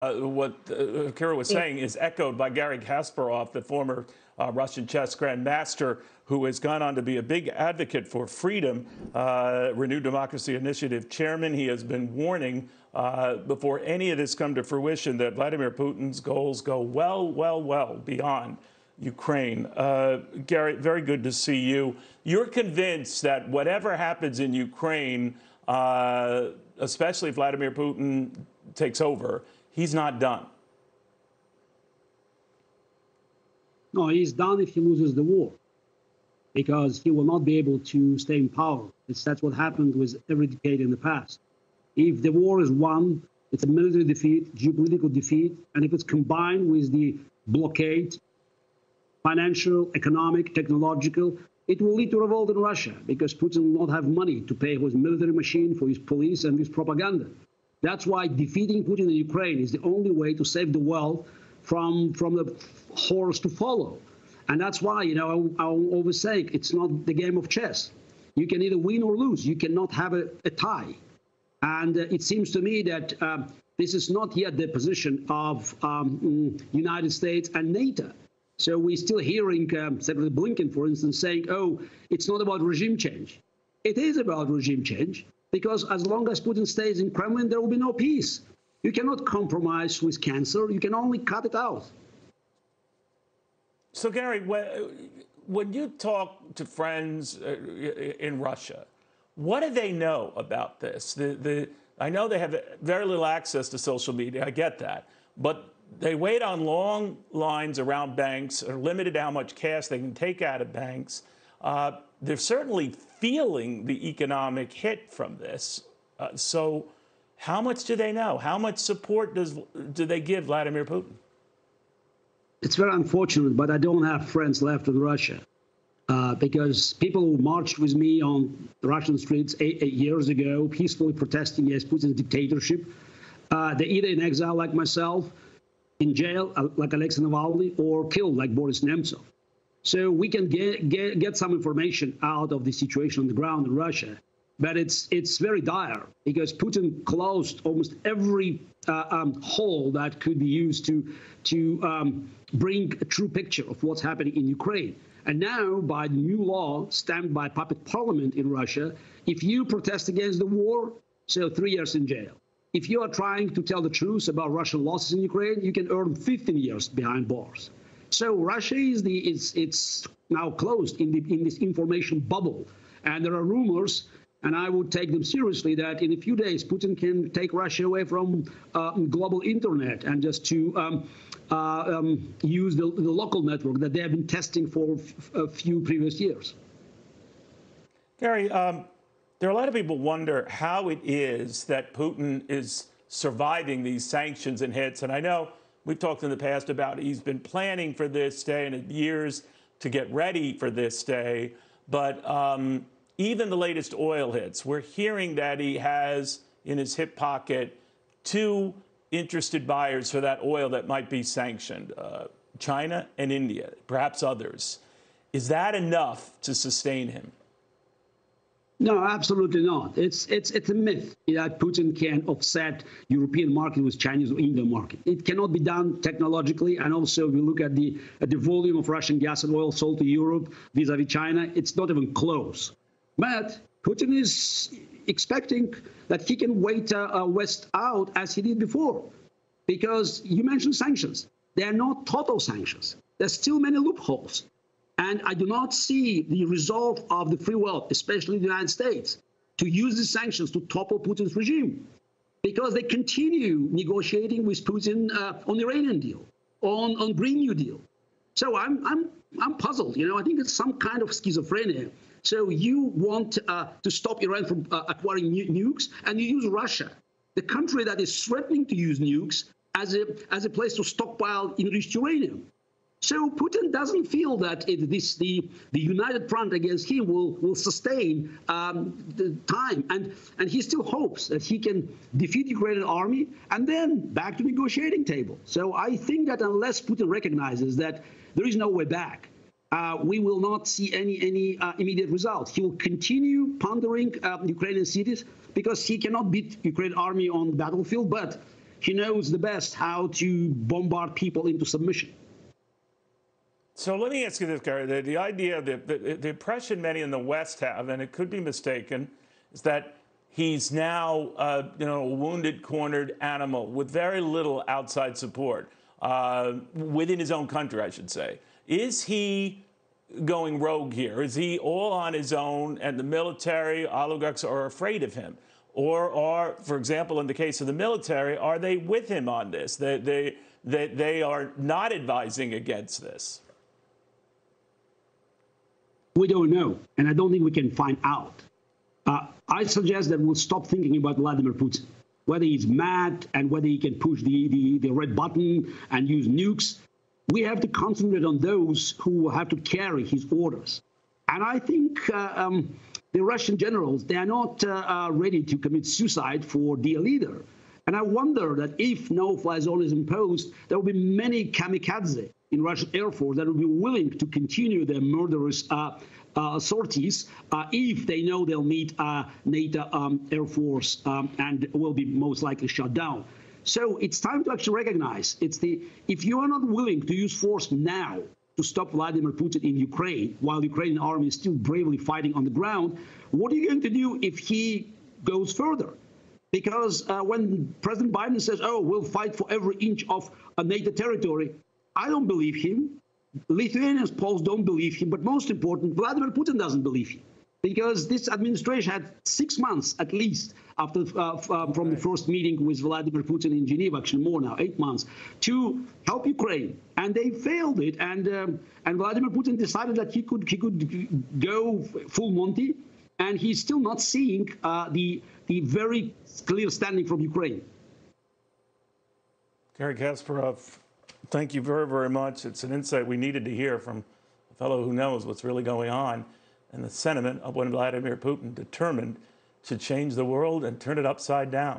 what Kira was saying is echoed by Garry Kasparov, the former Russian chess grandmaster, who has gone on to be a big advocate for freedom, Renewed Democracy Initiative chairman. He has been warning before any of this come to fruition that Vladimir Putin's goals go well beyond Ukraine. Garry, very good to see you. You're convinced that whatever happens in Ukraine, especially if Vladimir Putin takes over, he's not done. No, he's done if he loses the war, because he will not be able to stay in power. That's what happened with every decade in the past. If the war is won, it's a military defeat, geopolitical defeat, and if it's combined with the blockade, financial, economic, technological, it will lead to revolt in Russia, because Putin will not have money to pay for his military machine, for his police, and his propaganda. That's why defeating Putin in Ukraine is the only way to save the world from the horse to follow. And that's why, I always say it's not the game of chess. You can either win or lose. You cannot have a tie. And it seems to me that this is not yet the position of United States and NATO. So we're still hearing Secretary Blinken, for instance, saying, oh, it's not about regime change. It is about regime change, because as long as Putin stays in Kremlin, there will be no peace. You cannot compromise with cancer. You can only cut it out. So, Garry, when you talk to friends in Russia, what do they know about this? I know they have very little access to social media. I get that. But they wait on long lines around banks, are limited to how much cash they can take out of banks. They're certainly feeling the economic hit from this. So how much do they know? How much support do they give Vladimir Putin? It's very unfortunate, but I don't have friends left in Russia. Because people who marched with me on the Russian streets 8 years ago, peacefully protesting against Putin's dictatorship, they're either in exile like myself, in jail like Alexei Navalny, or killed like Boris Nemtsov. So we can get some information out of the situation on the ground in Russia. But it's very dire, because Putin closed almost every hole that could be used to bring a true picture of what's happening in Ukraine. And now, by the new law stamped by puppet parliament in Russia, if you protest against the war, so 3 years in jail. If you are trying to tell the truth about Russian losses in Ukraine, you can earn 15 years behind bars. So Russia is now closed in this information bubble. And there are rumors, and I would take them seriously, that in a few days, Putin can take Russia away from global internet and just to use the local network that they have been testing for a few previous years. Garry, there are a lot of people wonder how it is that Putin is surviving these sanctions and hits. And I know we've talked in the past about he's been planning for this day and years to get ready for this day. But even the latest oil hits, we're hearing that he has in his hip pocket 2 interested buyers for that oil that might be sanctioned, China and India, perhaps others. Is that enough to sustain him? No, absolutely not. It's a myth that Putin can offset European market with Chinese or Indian market. It cannot be done technologically. And also, if you look at the volume of Russian gas and oil sold to Europe vis-a-vis China, it's not even close. But Putin is expecting that he can wait West out as he did before. Because you mentioned sanctions. They are not total sanctions. There's still many loopholes. And I do not see the resolve of the free world, especially the United States, to use these sanctions to topple Putin's regime, because they continue negotiating with Putin on the Iranian deal, on Green New Deal. So I'm puzzled. I think it's some kind of schizophrenia. So you want to stop Iran from acquiring nukes, and you use Russia, the country that is threatening to use nukes, as a place to stockpile enriched uranium. So Putin doesn't feel that the united front against him will sustain the time. And he still hopes that he can defeat the Ukrainian army and then back to the negotiating table. So I think that unless Putin recognizes that there is no way back, we will not see any immediate results. He will continue plundering Ukrainian cities because he cannot beat Ukrainian army on the battlefield, but he knows the best how to bombard people into submission. So let me ask you this, Garry. The idea that the impression many in the West have, and it could be mistaken, is that he's now a wounded, cornered animal with very little outside support within his own country, I should say. Is he going rogue here? Is he all on his own and the military oligarchs are afraid of him? Or are, for example, in the case of the military, are they with him on this? They are not advising against this? We don't know, and I don't think we can find out. I suggest that we'll stop thinking about Vladimir Putin, whether he's mad and whether he can push the red button and use nukes. We have to concentrate on those who have to carry his orders. And I think the Russian generals, they are not ready to commit suicide for their leader. And I wonder that if no-fly zone is imposed, there will be many kamikaze in Russian Air Force that will be willing to continue their murderous sorties if they know they'll meet NATO Air Force and will be most likely shut down. So it's time to actually recognize if you are not willing to use force now to stop Vladimir Putin in Ukraine, while the Ukrainian army is still bravely fighting on the ground, what are you going to do if he goes further? Because when President Biden says, oh, we'll fight for every inch of NATO territory, I don't believe him. Lithuanians, Poles don't believe him. But most important, Vladimir Putin doesn't believe him. Because this administration had 6 months at least after from the first meeting with Vladimir Putin in Geneva, actually more now, 8 months, to help Ukraine, and they failed it. And Vladimir Putin decided that he could go full Monty, and he's still not seeing the very clear standing from Ukraine. Garry Kasparov, thank you very, very much. It's an insight we needed to hear from a fellow who knows what's really going on, and the sentiment of when Vladimir Putin determined to change the world and turn it upside down.